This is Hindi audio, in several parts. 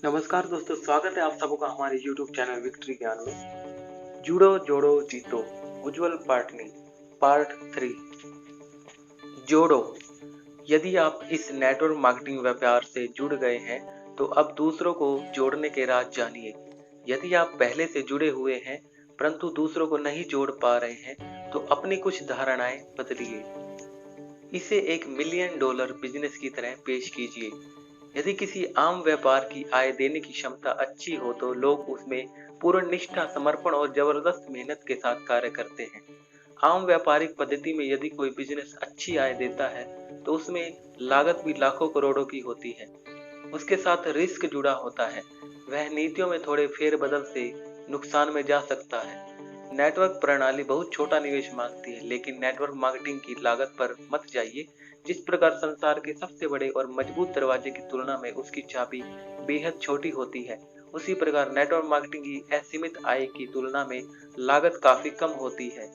नमस्कार दोस्तों, स्वागत है आप सबका हमारे YouTube चैनल विक्ट्री ज्ञान में। जुड़ो जोड़ो जीतो, उज्जवल पाटनी पार्ट 3। जोड़ो। यदि आप इस नेटवर्क मार्केटिंग व्यापार से जुड़ गए हैं तो अब दूसरों को जोड़ने के राज जानिए। यदि आप पहले से जुड़े हुए हैं परंतु दूसरों को नहीं जोड़ पा रहे हैं तो अपनी कुछ धारणाएं बदलिए। इसे $1 मिलियन बिजनेस की तरह पेश कीजिए। यदि किसी आम व्यापार की आय देने की क्षमता अच्छी हो तो लोग उसमें पूर्ण निष्ठा, समर्पण और जबरदस्त मेहनत के साथ कार्य करते हैं। आम व्यापारिक पद्धति में यदि कोई बिजनेस अच्छी आय देता है तो उसमें लागत भी लाखों करोड़ों की होती है। उसके साथ रिस्क जुड़ा होता है। वह नीतियों में थोड़े फेरबदल से नुकसान में जा सकता है। नेटवर्क प्रणाली बहुत छोटा निवेश मांगती है, लेकिन नेटवर्क मार्केटिंग की लागत पर मत जाइए। जिस प्रकार संसार के सबसे बड़े और मजबूत दरवाजे की तुलना में उसकी चाबी बेहद छोटी होती है, उसी प्रकार नेटवर्क मार्केटिंग की असीमित आय की तुलना में लागत काफी कम होती है।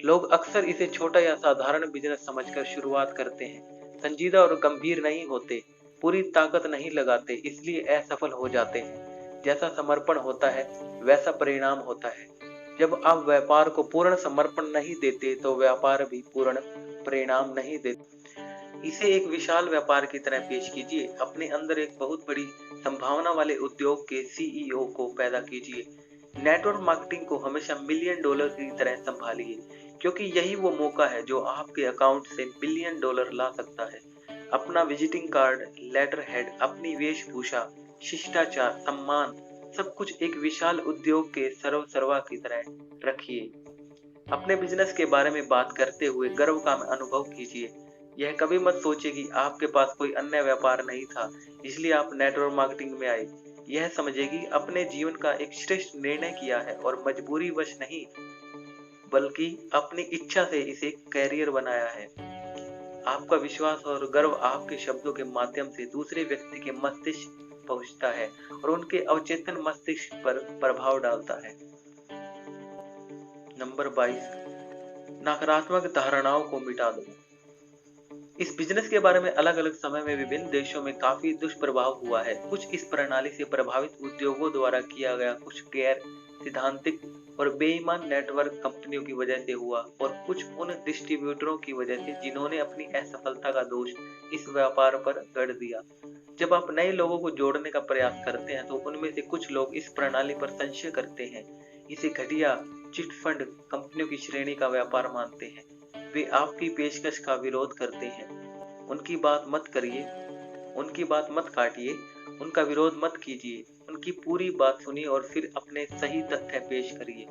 लोग अक्सर इसे छोटा या साधारण बिजनेस समझकर शुरुआत करते हैं, संजीदा और गंभीर नहीं होते, पूरी ताकत नहीं लगाते, इसलिए असफल हो जाते हैं। जैसा समर्पण होता है वैसा परिणाम होता है। जब आप व्यापार को पूर्ण समर्पण नहीं देते तो व्यापार भी पूर्ण परिणाम नहीं देते। इसे एक विशाल व्यापार की तरह पेश कीजिए। अपने अंदर एक बहुत बड़ी संभावना वाले उद्योग के सीईओ को पैदा कीजिए। नेटवर्क मार्केटिंग को हमेशा $1 मिलियन की तरह संभालिए, क्योंकि यही वो मौका है जो आपके अकाउंट से $1 बिलियन ला सकता है। अपना विजिटिंग कार्ड, लेटर हेड, अपनी वेशभूषा, शिष्टाचार, सम्मान, सब कुछ एक विशाल उद्योग के सर्वा की तरह रखिए। अपने बिजनेस के बारे में बात करते हुए गर्व का अनुभव कीजिए। यह कभी मत सोचिए कि आपके पास कोई अन्य व्यापार नहीं था इसलिए आप नेटवर्क मार्केटिंग में आए। यह समझिए कि अपने जीवन का एक श्रेष्ठ निर्णय किया है और मजबूरी वश नहीं बल्कि अपनी इच्छा से इसे कैरियर बनाया है। आपका विश्वास और गर्व आपके शब्दों के माध्यम से दूसरे व्यक्ति के मस्तिष्क पहुंचता है और उनके अवचेतन मस्तिष्क पर प्रभाव डालता है। नंबर 22, नकारात्मक धारणाओं को मिटा दो। इस बिजनेस के बारे में अलग अलग समय में विभिन्न देशों में काफी दुष्प्रभाव हुआ है। कुछ इस प्रणाली से प्रभावित उद्योगों द्वारा किया गया, कुछ गैर सिद्धांतिक और बेईमान नेटवर्क कंपनियों की वजह से हुआ और कुछ उन डिस्ट्रीब्यूटरों की वजह से जिन्होंने अपनी असफलता का दोष इस व्यापार पर गढ़ दिया। जब आप नए लोगों को जोड़ने का प्रयास करते हैं तो उनमें से कुछ लोग इस प्रणाली पर संशय करते हैं, इसे घटिया चिट फंड कंपनियों की श्रेणी का व्यापार मानते हैं। वे आपकी पेशकश का विरोध करते हैं। उनकी बात मत करिए, उनकी बात मत काटिए, उनका विरोध मत कीजिए। उनकी पूरी बात सुनिए और फिर अपने सही तथ्य पेश करिए।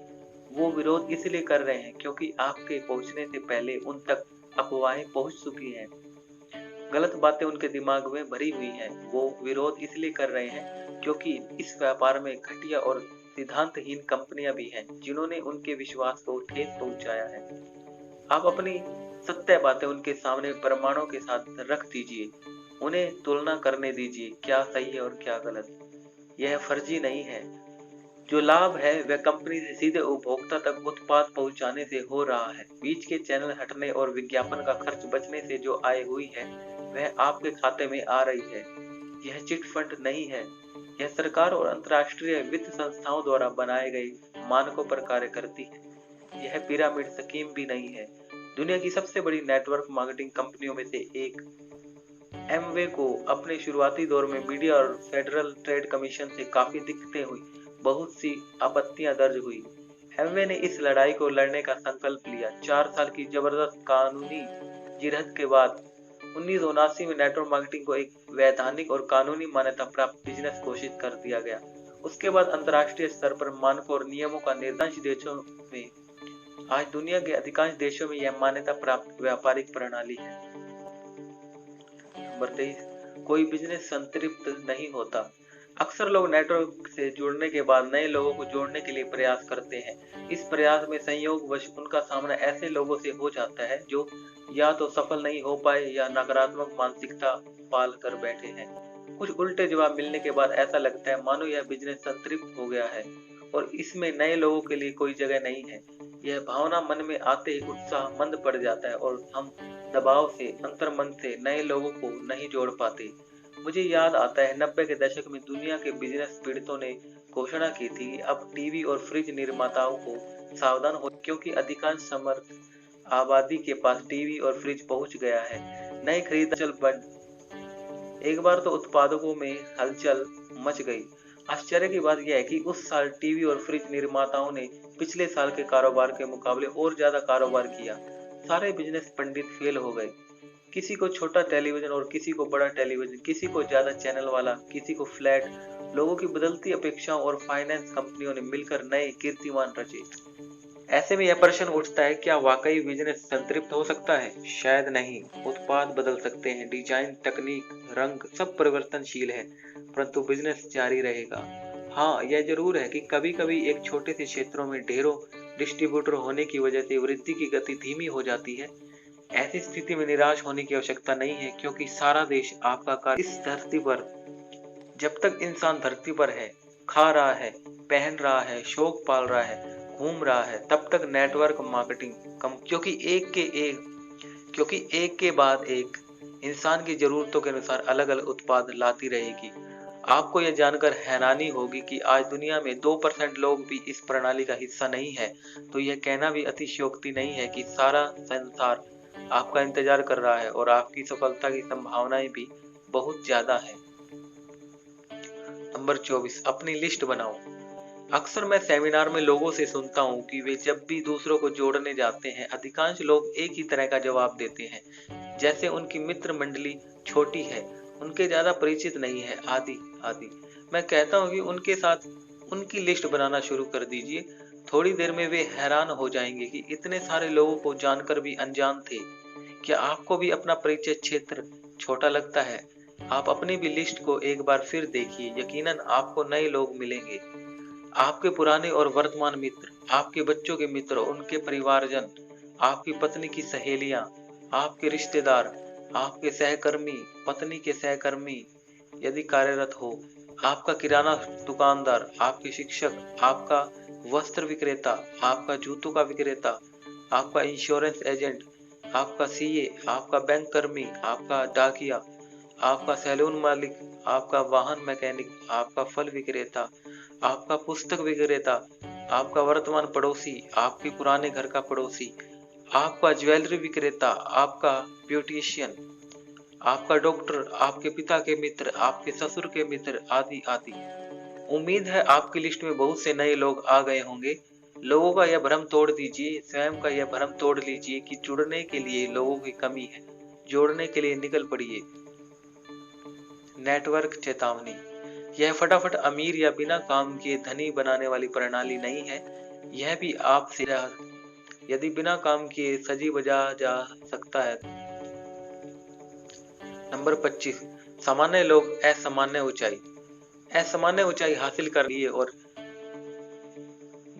वो विरोध इसलिए कर रहे हैं क्योंकि आपके पहुंचने से पहले उन तक अफवाहें पहुंच चुकी हैं, गलत बातें उनके दिमाग में भरी हुई हैं। वो विरोध इसलिए कर रहे हैं क्योंकि इस व्यापार में घटिया और सिद्धांतहीन कंपनियां भी हैं जिन्होंने उनके विश्वास को ठेस पहुंचाया है। आप अपनी सत्य बातें उनके सामने प्रमाणों के साथ रख दीजिए। उन्हें तुलना करने दीजिए, क्या सही है और क्या गलत। यह फर्जी नहीं है। जो लाभ है वह कंपनी से सीधे उपभोक्ता तक उत्पाद पहुंचाने से हो रहा है। बीच के चैनल हटने और विज्ञापन का खर्च बचने से जो आय हुई है वह आपके खाते में आ रही है। यह चिट फंड नहीं है। यह सरकार और अंतर्राष्ट्रीय वित्त संस्थाओं द्वारा बनाए गए मानकों पर कार्य करती है। यह पिरामिड स्कीम भी नहीं है। दुनिया की सबसे बड़ी नेटवर्क मार्केटिंग कंपनियों में से एक एमवे को अपने शुरुआती दौर में मीडिया और फेडरल ट्रेड कमीशन से काफी दिक्कतें हुई, बहुत सी आपत्तियां दर्ज हुई। एमवे ने इस लड़ाई को लड़ने का संकल्प लिया। 4 साल की जबरदस्त कानूनी जिरहत के बाद 1979 में नेटवर्क मार्केटिंग को एक वैधानिक और कानूनी मान्यता प्राप्त बिजनेस घोषित कर दिया गया। उसके बाद अंतर्राष्ट्रीय स्तर पर मानकों और नियमों का निर्देश देशों में आज दुनिया के अधिकांश देशों में यह मान्यता प्राप्त व्यापारिक प्रणाली है। नंबर 23, कोई बिजनेस संतृप्त नहीं होता। अक्सर लोग नेटवर्क से जुड़ने के बाद नए लोगों को जोड़ने के लिए प्रयास करते हैं। इस प्रयास में संयोगवश उनका सामना ऐसे लोगों से हो जाता है जो या तो सफल नहीं हो पाए या नकारात्मक मानसिकता पाल कर बैठे हैं। कुछ उल्टे जवाब मिलने के बाद ऐसा लगता है मानो यह बिजनेस संतृप्त हो गया है और इसमें नए लोगों के लिए कोई जगह नहीं है। यह भावना मन में आते ही उत्साह मंद पड़ जाता है और हम दबाव से, अंतर्मन से नए लोगों को नहीं जोड़ पाते। मुझे याद आता है 90 के दशक में दुनिया के बिजनेस पीड़ितों ने घोषणा की थी कि अब टीवी और फ्रिज निर्माताओं को सावधान हो, क्योंकि अधिकांश समर्थ आबादी के पास टीवी और फ्रिज पहुंच गया है। नई खरीद चल बन एक बार तो उत्पादकों में हलचल मच गई। आश्चर्य की बात यह है कि उस साल टीवी और फ्रिज निर्माताओं ने पिछले साल के कारोबार के मुकाबले और ज्यादा कारोबार किया। सारे बिजनेस पंडित फेल हो गए। किसी को छोटा टेलीविजन और किसी को बड़ा टेलीविजन, किसी को ज्यादा चैनल वाला, किसी को फ्लैट। लोगों की बदलती अपेक्षाओं और फाइनेंस कंपनियों ने मिलकर नए कीर्तिमान रचे। ऐसे में यह प्रश्न उठता है, क्या वाकई बिजनेस संतृप्त हो सकता है? शायद नहीं। उत्पाद बदल सकते हैं, डिजाइन, तकनीक, रंग सब परिवर्तनशील है, परंतु बिजनेस जारी रहेगा। हाँ, यह जरूर है कि कभी कभी एक छोटे से क्षेत्रों में ढेरों डिस्ट्रीब्यूटर होने की वजह से वृद्धि की गति धीमी हो जाती है। ऐसी स्थिति में निराश होने की आवश्यकता नहीं है, क्योंकि सारा देश आपका कार्य इस धरती पर, जब तक इंसान धरती पर है, खा रहा है, पहन रहा है, शौक पाल रहा है, घूम रहा है, तब तक नेटवर्क मार्केटिंग कम, क्योंकि एक के बाद एक इंसान की जरूरतों के अनुसार अलग अलग उत्पाद लाती रहेगी। आपको यह जानकर हैरानी होगी कि आज दुनिया में 2% लोग भी इस प्रणाली का हिस्सा नहीं है। तो यह कहना भी अतिशयोक्ति नहीं है कि सारा संसार आपका इंतजार कर रहा है और आपकी सफलता की संभावनाएं भी बहुत ज्यादा है। नंबर 24, अपनी लिस्ट बनाओ। अक्सर मैं सेमिनार में लोगों से सुनता हूँ कि वे जब भी दूसरों को जोड़ने जाते हैं, अधिकांश लोग एक ही तरह का जवाब देते हैं, जैसे उनकी मित्र मंडली छोटी है, उनके ज्यादा परिचित नहीं है, आदि आदि। मैं कहता हूँ कि उनके साथ उनकी लिस्ट बनाना शुरू कर दीजिए। थोड़ी देर में वे हैरान हो जाएंगे कि इतने सारे लोगों को जानकर भी अनजान थे। क्या आपको भी अपना परिचय क्षेत्र छोटा लगता है? आप अपनी भी लिस्ट को एक बार फिर देखिए, यकीनन आपको नए लोग मिलेंगे। आपके पुराने और वर्तमान मित्र, आपके बच्चों के मित्र, उनके परिवारजन, आपकी पत्नी की सहेलियां, आपके रिश्तेदार, आपके सहकर्मी, पत्नी के सहकर्मी यदि कार्यरत हो, आपका किराना दुकानदार, आपके शिक्षक, आपका वस्त्र विक्रेता, आपका जूतों का विक्रेता, आपका इंश्योरेंस एजेंट, आपका सीए, आपका बैंक कर्मी, आपका डाकिया, आपका सैलून मालिक, आपका वाहन मैकेनिक, आपका फल विक्रेता, आपका पुस्तक विक्रेता, आपका वर्तमान पड़ोसी, आपके पुराने घर का पड़ोसी, आपका ज्वेलरी विक्रेता, आपका ब्यूटिशियन, आपका डॉक्टर, आपके पिता के मित्र, आपके ससुर के मित्र, आदि आदि। उम्मीद है आपकी लिस्ट में बहुत से नए लोग आ गए होंगे। लोगों का यह भ्रम तोड़ दीजिए, स्वयं का यह भ्रम तोड़ लीजिए कि जुड़ने के लिए लोगों की कमी है। जोड़ने के लिए निकल पड़िए। नेटवर्क चेतावनी। यह फटाफट अमीर या बिना काम किए धनी बनाने वाली प्रणाली नहीं है। यह भी आपसे यदि बिना काम किए सजी बजा जा सकता है। नंबर 25, सामान्य लोग असामान्य ऊंचाई हासिल कर लिए और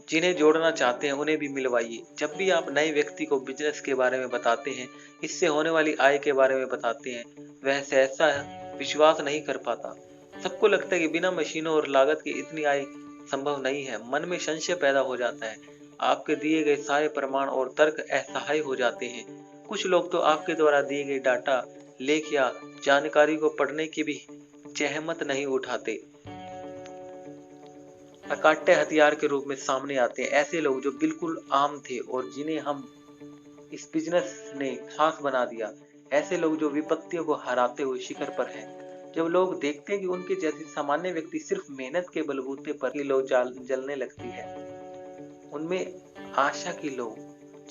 जिन्हें जोड़ना चाहते हैं उन्हें भी मिलवाइए। जब भी आप नए व्यक्ति को बिजनेस के बारे में बताते हैं, इससे होने वाली आय के बारे में बताते हैं, वह सहसा विश्वास नहीं कर पाता। सबको लगता है कि बिना मशीनों और लागत की इतनी आय संभव नहीं है। मन में संशय पैदा हो जाता है। आपके दिए गए सारे प्रमाण और तर्क असहाय हो जाते हैं। कुछ लोग तो आपके द्वारा दिए गए डाटा, लेख या जानकारी को पढ़ने की भी जहमत नहीं उठाते। अकाट्य हथियार के रूप में सामने आते हैं ऐसे लोग जो बिल्कुल आम थे और जिन्हें हम इस बिजनेस ने खास बना दिया। ऐसे लोग जो विपत्तियों को हराते हुए शिखर पर हैं। जब लोग देखते हैं कि उनके जैसे सामान्य व्यक्ति सिर्फ मेहनत के बलबूते पर ही लो जलने लगती है, उनमें आशा की लो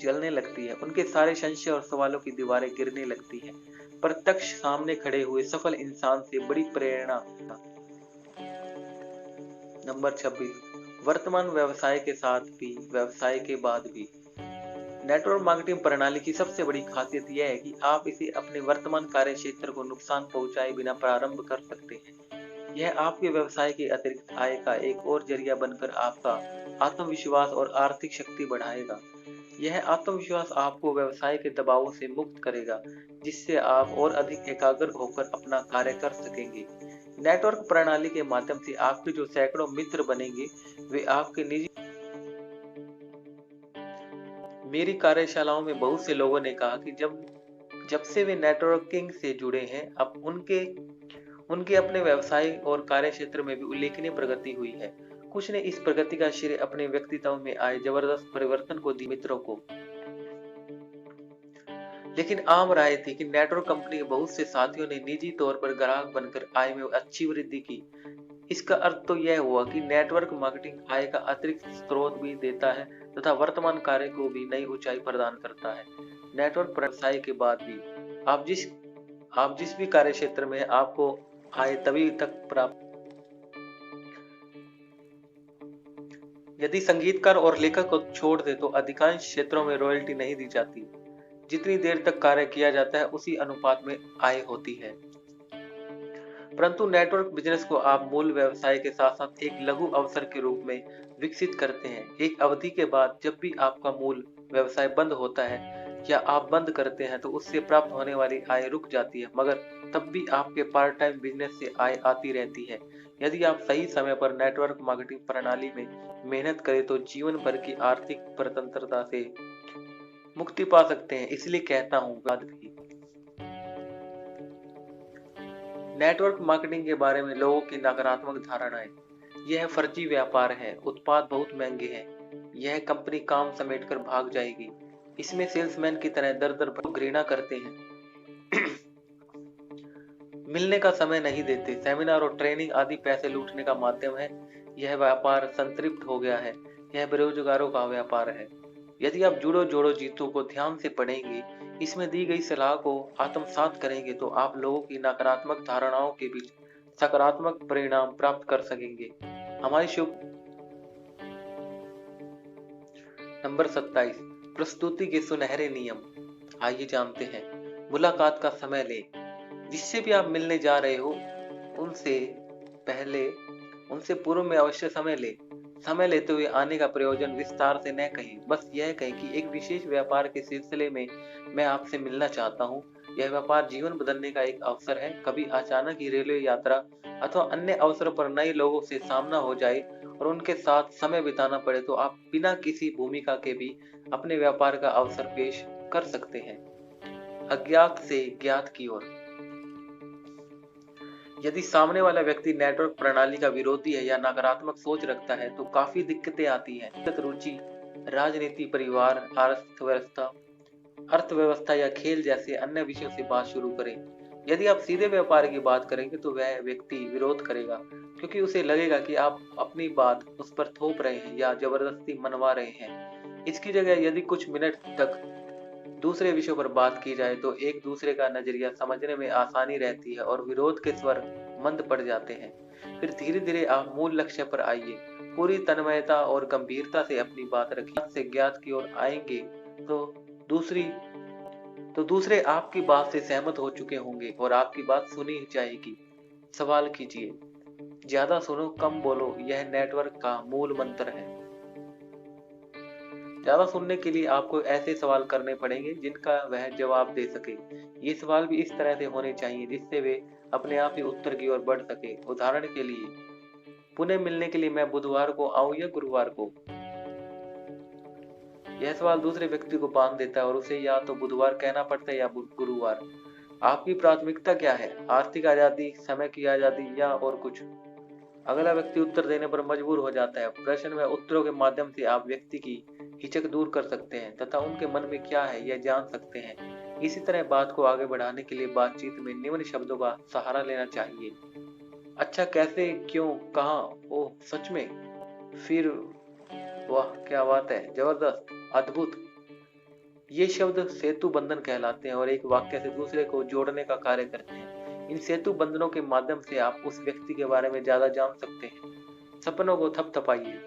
जलने लगती है, उनके सारे संशय और सवालों की दीवारें गिरने लगती है। प्रत्यक्ष सामने खड़े हुए सफल इंसान से बड़ी प्रेरणा। नंबर 26, वर्तमान व्यवसाय के साथ भी व्यवसाय के बाद भी। नेटवर्क मार्केटिंग प्रणाली की सबसे बड़ी खासियत यह है कि आप इसे अपने वर्तमान कार्य क्षेत्र को नुकसान पहुंचाए बिना प्रारंभ कर सकते हैं। यह आपके व्यवसाय के अतिरिक्त आय का एक और जरिया बनकर आपका आत्मविश्वास और आर्थिक शक्ति बढ़ाएगा। यह आत्मविश्वास आपको व्यवसाय के दबावों से मुक्त करेगा, जिससे आप और अधिक एकाग्र होकर अपना कार्य कर सकेंगे। नेटवर्क प्रणाली के माध्यम से आपके जो सैकड़ों मित्र बनेंगे, वे आपके निजी। मेरी कार्यशालाओं में बहुत से लोगों ने कहा कि जब जब से वे नेटवर्किंग से जुड़े हैं, अब उनके अपने व्यवसाय और कार्य क्षेत्र में भी उल्लेखनीय प्रगति हुई है। कुछ ने इस प्रगति का श्रेय अपने व्यक्तित्व में आए जबरदस्त परिवर्तन को दी मित्रों को। लेकिन आम राय थी कि नेटवर्क कंपनी के बहुत से साथियों ने निजी तौर पर ग्राहक बनकर आय में अच्छी वृद्धि की। इसका अर्थ तो यह हुआ कि नेटवर्क मार्केटिंग आय का अतिरिक्त स्रोत भी देता है तथा वर्तमान कार्य को भी नई ऊंचाई प्रदान करता है। नेटवर्क व्यवसाय के बाद भी आप जिस भी कार्य क्षेत्र में आपको आय तभी तक प्राप्त। यदि संगीतकार और लेखक को छोड़ दे तो अधिकांश क्षेत्रों में रॉयल्टी नहीं दी जाती। जितनी देर तक कार्य किया जाता है उसी अनुपात में आय होती है। परंतु नेटवर्क बिजनेस को आप मूल व्यवसाय के साथ साथ एक लघु अवसर के रूप में विकसित करते हैं। एक अवधि के बाद जब भी आपका मूल व्यवसाय बंद होता है या आप बंद करते हैं तो उससे प्राप्त होने वाली आय रुक जाती है, मगर तब भी आपके पार्ट टाइम बिजनेस से आय आती रहती है। यदि आप सही समय पर नेटवर्क मार्केटिंग प्रणाली में मेहनत करें तो जीवन भर की आर्थिक स्वतंत्रता से मुक्ति पा सकते हैं। इसलिए कहता हूं नेटवर्क मार्केटिंग के बारे में लोगों की नकारात्मक धारणाएं। यह फर्जी व्यापार है, उत्पाद बहुत महंगे हैं, यह कंपनी काम समेटकर भाग जाएगी, इसमें सेल्समैन की तरह दर दर घृणा करते हैं, मिलने का समय नहीं देते, सेमिनार और ट्रेनिंग आदि पैसे लूटने का माध्यम है, यह व्यापार संतृप्त हो गया है, यह बेरोजगारों का व्यापार है। यदि आप जुड़ो जोड़ो जीतो को ध्यान से पढ़ेंगे, इसमें दी गई सलाह को आत्मसात करेंगे तो आप लोगों की नकारात्मक धारणाओं के बीच सकारात्मक परिणाम प्राप्त कर सकेंगे। हमारी शुभ नंबर 27, प्रस्तुति के सुनहरे नियम। आइए जानते हैं। मुलाकात का समय लें। जिससे भी आप मिलने जा रहे हो उनसे पूर्व में अवश्य समय ले। समय लेते हुए आने का प्रयोजन विस्तार से न कहें, बस यह कहें कि एक विशेष व्यापार के सिलसिले में मैं आपसे मिलना चाहता हूँ। यह व्यापार जीवन बदलने का एक अवसर है। कभी अचानक ही रेलवे यात्रा अथवा अन्य अवसरों पर नए लोगों से सामना हो जाए और उनके साथ समय बिताना पड़े तो आप बिना किसी भूमिका के भी अपने व्यापार का अवसर पेश कर सकते हैं। अज्ञात से ज्ञात की ओर। यदि सामने वाला व्यक्ति नेटवर्क प्रणाली का विरोधी है या नकारात्मक सोच रखता है तो काफी दिक्कतें आती हैं। रुचि, राजनीति, परिवार, अर्थव्यवस्था या खेल जैसे अन्य विषयों से बात शुरू करें। यदि आप सीधे व्यापार की बात करेंगे तो वह व्यक्ति विरोध करेगा, क्योंकि उसे लगेगा कि आप अपनी बात उस पर थोप रहे हैं या जबरदस्ती मनवा रहे हैं। इसकी जगह यदि कुछ मिनट तक दूसरे विषयों पर बात की जाए तो एक दूसरे का नजरिया समझने में आसानी रहती है और विरोध के स्वर मंद पड़ जाते हैं। फिर धीरे धीरे आप मूल लक्ष्य पर आइए। पूरी तन्मयता और गंभीरता से अपनी बात रखिए। से ज्ञात की ओर आएंगे तो दूसरे आपकी बात से सहमत हो चुके होंगे और आपकी बात सुनी जाएगी। सवाल कीजिए, ज्यादा सुनो कम बोलो, यह नेटवर्क का मूल मंत्र है। ज्यादा सुनने के लिए आपको ऐसे सवाल करने पड़ेंगे जिनका वह जवाब दे सके। ये सवाल भी इस तरह से होने चाहिए जिससे वे अपने आप ही उत्तर की ओर बढ़ सके। उदाहरण के लिए, पुणे मिलने के लिए मैं बुधवार को आऊं या गुरुवार को? यह सवाल दूसरे व्यक्ति को बांध देता है और उसे या तो बुधवार कहना पड़ता है या गुरुवार। आपकी प्राथमिकता क्या है? आर्थिक आजादी, समय की आजादी या और कुछ? अगला व्यक्ति उत्तर देने पर मजबूर हो जाता है। प्रश्न व उत्तरों के माध्यम से आप व्यक्ति की हिचक दूर कर सकते हैं तथा उनके मन में क्या है यह जान सकते हैं। इसी तरह बात को आगे बढ़ाने के लिए बातचीत में निम्न शब्दों का सहारा लेना चाहिए। अच्छा, कैसे, क्यों, कहाँ, ओह, सच में, फिर, वाह क्या बात है, जबरदस्त, अद्भुत। ये शब्द सेतु बंधन कहलाते हैं और एक वाक्य से दूसरे को जोड़ने का कार्य करते हैं। इन सेतु बंधनों के माध्यम से आप उस व्यक्ति के बारे में ज्यादा जान सकते हैं। सपनों को थपथपाइए।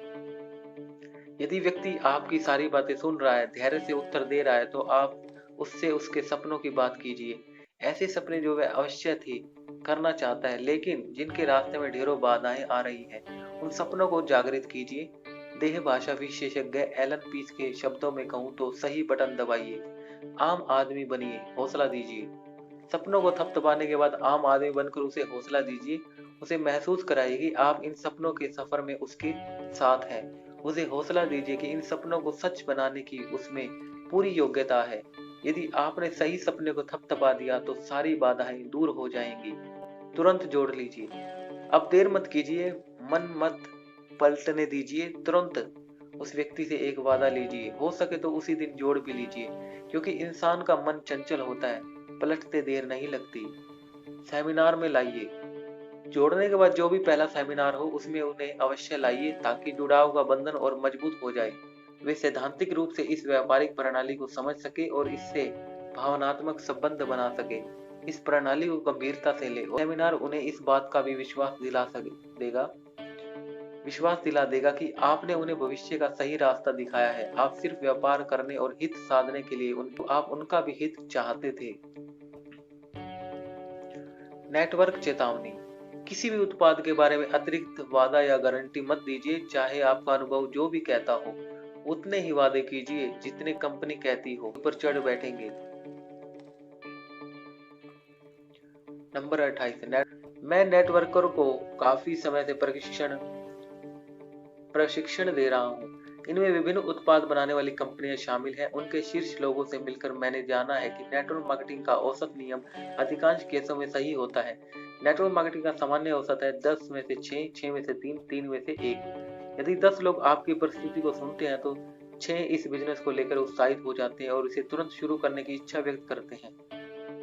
यदि व्यक्ति आपकी सारी बातें सुन रहा है, धैर्य से उत्तर दे रहा है, तो आप उससे उसके सपनों की बात कीजिए। ऐसे सपने जो वह अवश्य ही करना चाहता है लेकिन जिनके रास्ते में ढेरों बाधाएं आ रही हैं, उन सपनों को जागृत कीजिए। देह भाषा विशेषज्ञ एलन पीस के शब्दों में कहूं तो सही बटन दबाइए, आम आदमी बनिए, हौसला दीजिए। सपनों को थपथपाने के बाद आम आदमी बनकर उसे हौसला दीजिए। उसे महसूस कराइए कि आप इन सपनों के सफर में उसके साथ हैं। उसे हौसला दीजिए कि इन सपनों को सच बनाने की उसमें पूरी योग्यता है। यदि आपने सही सपने को थपथपा दिया तो सारी बाधाएं दूर हो जाएंगी। तुरंत जोड़ लीजिए। अब देर मत कीजिए, मन मत पलटने दीजिए, तुरंत उस व्यक्ति से एक वादा लीजिए, हो सके तो उसी दिन जोड़ भी लीजिए, क्योंकि इंसान का मन चंचल होता है, पलटते देर नहीं लगती। सेमिनार में लाइए। जोड़ने के बाद जो भी पहला सेमिनार हो उसमें उन्हें अवश्य लाइए, ताकि जुड़ाव का बंधन और मजबूत हो जाए। वे सैद्धांतिक रूप से इस व्यापारिक प्रणाली को समझ सके और इससे भावनात्मक संबंध बना सके। इस प्रणाली को गंभीरता से ले। सेमिनार उन्हें इस बात का भी विश्वास दिला देगा कि आपने उन्हें भविष्य का सही रास्ता दिखाया है। आप सिर्फ व्यापार करने और हित साधने के लिए आप उनका भी हित चाहते थे। नेटवर्क चेतावनी। किसी भी उत्पाद के बारे में अतिरिक्त वादा या गारंटी मत दीजिए, चाहे आपका अनुभव जो भी कहता हो। उतने ही वादे कीजिए जितने कंपनी कहती हो। पर चढ़ बैठेंगे। नंबर 28। मैं नेटवर्कर को काफी समय से प्रशिक्षण दे रहा हूँ। इनमें विभिन्न उत्पाद बनाने वाली कंपनियां शामिल हैं। उनके शीर्ष लोगों से मिलकर मैंने जाना है कि नेटवर्क मार्केटिंग का औसत नियम अधिकांश केसों में सही होता है। नेटवर्क मार्केटिंग का सामान्य औसत है 10 में से 6, 6 में से 3, 3 में से 1। यदि 10 लोग आपकी प्रस्तुति को सुनते हैं तो 6 इस बिजनेस को लेकर उत्साहित हो जाते हैं और इसे तुरंत शुरू करने की इच्छा व्यक्त करते हैं।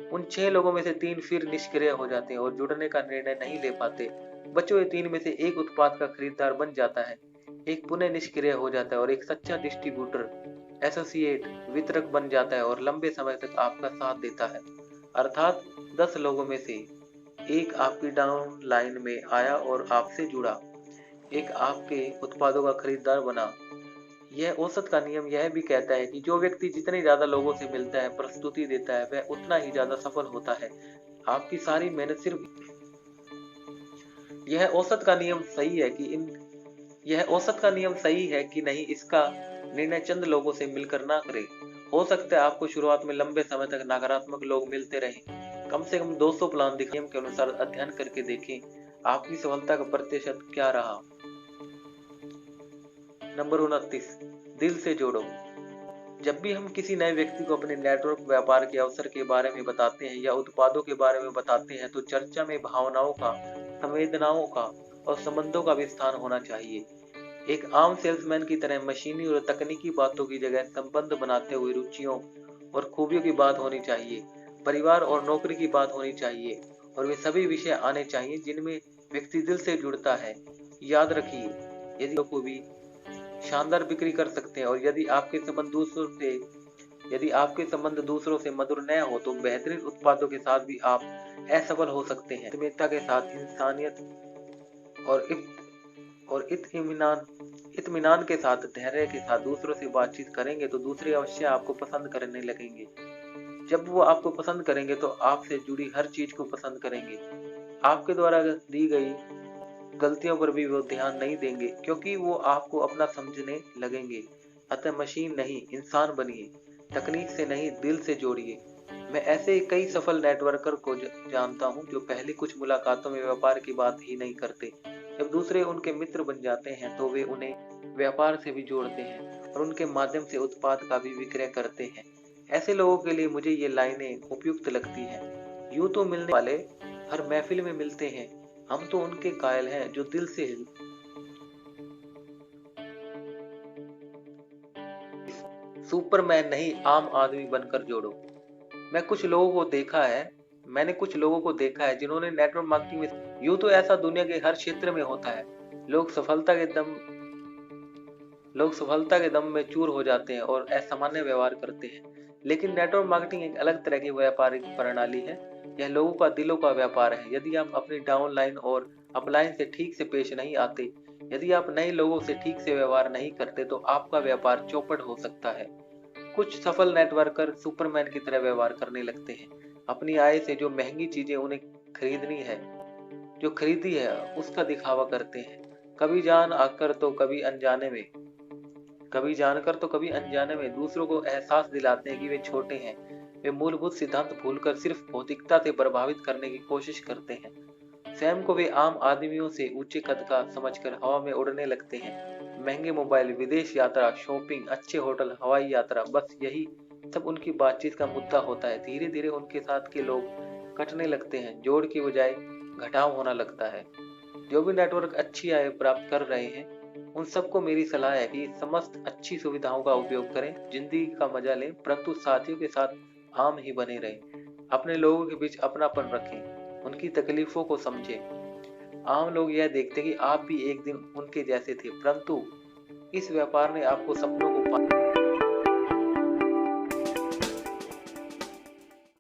उन 6 लोगों में से 3 फिर निष्क्रिय हो जाते हैं और जुड़ने का निर्णय नहीं ले पाते। बचे हुए 3 में से एक उत्पाद का खरीदार बन जाता है, एक पुनः निष्क्रिय हो जाता है और एक सच्चा डिस्ट्रीब्यूटर, एसोसिएट, वितरक बन जाता है और लंबे समय तक आपका साथ देता है। अर्थात 10 लोगों में से एक आपकी डाउन लाइन में आया और आपसे जुड़ा, एक आपके उत्पादों का खरीदार बना। यह औसत का नियम यह भी कहता है कि जो व्यक्ति जितने ज्यादा लोगों से मिलता है, प्रस्तुति देता है, वह उतना ही ज्यादा सफल होता है। आपकी सारी मेहनत सिर्फ यह औसत का नियम सही है कि नहीं, इसका निर्णय चंद लोगों से मिलकर ना करें। हो सकता है आपको शुरुआत में लंबे समय तक नकारात्मक लोग मिलते रहें। कम से कम 200 प्लान नियम के अनुसार अध्ययन करके देखें आपकी सफलता का प्रतिशत क्या रहा। नंबर 29। दिल से जोड़ो। जब भी हम किसी नए व्यक्ति को अपने नेटवर्क व्यापार के अवसर के बारे में बताते हैं या उत्पादों के बारे में बताते हैं तो चर्चा में भावनाओं का, संवेदनाओं का और संबंधों का भी स्थान होना चाहिए। एक आम सेल्समैन की तरह मशीनी और तकनीकी बातों की जगह संबंध बनाते हुए रुचियों और खूबियों की बात होनी चाहिए, परिवार और नौकरी की बात होनी चाहिए और वे सभी विषय आने चाहिए जिनमें व्यक्ति दिल से जुड़ता है। याद रखिए, यदि को भी शानदार बिक्री कर सकते हैं और यदि आपके दूसरों से मधुर न हो तो बेहतरीन उत्पादों के साथ भी आप असफल हो सकते हैं। आत्मीयता के साथ, इंसानियत और इत्मीनान के साथ, धैर्य के साथ दूसरों से बातचीत करेंगे तो दूसरे अवश्य आपको पसंद करने लगेंगे। जब वो आपको पसंद करेंगे तो आपसे जुड़ी हर चीज को पसंद करेंगे। आपके द्वारा दी गई गलतियों पर भी वो ध्यान नहीं देंगे, क्योंकि वो आपको अपना समझने लगेंगे। अतः मशीन नहीं, इंसान बनिए। तकनीक से नहीं, दिल से जोड़िए। मैं ऐसे कई सफल नेटवर्कर को जानता हूँ जो पहली कुछ मुलाकातों में व्यापार की बात ही नहीं करते। जब दूसरे उनके मित्र बन जाते हैं तो वे उन्हें व्यापार से भी जोड़ते हैं और उनके माध्यम से उत्पाद का भी विक्रय करते हैं। ऐसे लोगों के लिए मुझे ये लाइनें उपयुक्त लगती हैं। यूं तो मिलने वाले हर महफिल में मिलते हैं, हम तो उनके कायल हैं जो दिल से सुपरमैन नहीं, आम आदमी बनकर जोड़ो। मैंने कुछ लोगों को देखा है जिन्होंने नेटवर्क मार्केटिंग में, यूं तो ऐसा दुनिया के हर क्षेत्र में होता है। लोग सफलता के दम में चूर हो जाते हैं और असामान्य व्यवहार करते हैं। लेकिन नेटवर्क मार्केटिंग एक अलग तरह की व्यापारिक प्रणाली है। यह लोगों का दिलों का व्यापार है। यदि आप अपनी डाउनलाइन और अपलाइन से ठीक से पेश नहीं आते, यदि आप नए लोगों से ठीक से व्यवहार नहीं करते तो आपका व्यापार चौपट हो सकता है। कुछ सफल नेटवर्कर सुपरमैन की तरह व्यवहार करने लगते हैं। अपनी आय से जो महंगी चीजें उन्हें खरीदी है उसका दिखावा करते हैं। कभी जानकर तो कभी अनजाने में दूसरों को एहसास दिलाते हैं कि वे छोटे हैं। वे मूलभूत सिद्धांत भूलकर सिर्फ भौतिकता से प्रभावित करने की कोशिश करते हैं। स्वयं को वे आम आदमियों से ऊंचे कद का समझकर हवा में उड़ने लगते हैं। महंगे मोबाइल, विदेश यात्रा, शॉपिंग, अच्छे होटल, हवाई यात्रा, बस यही सब उनकी बातचीत का मुद्दा होता है। धीरे धीरे उनके साथ के लोग कटने लगते हैं। जोड़ की बजाय घटाव होना लगता है। जो भी नेटवर्क अच्छी आय प्राप्त कर रहे हैं उन सबको मेरी सलाह है कि समस्त अच्छी सुविधाओं का उपयोग करें, जिंदगी का मजा लें, परंतु साथियों के साथ आम ही बने रहें। अपने लोगों के बीच अपनापन रखें, उनकी तकलीफों को समझें। आम लोग यह देखते कि आप भी एक दिन उनके जैसे थे, परंतु इस व्यापार ने आपको सपनों को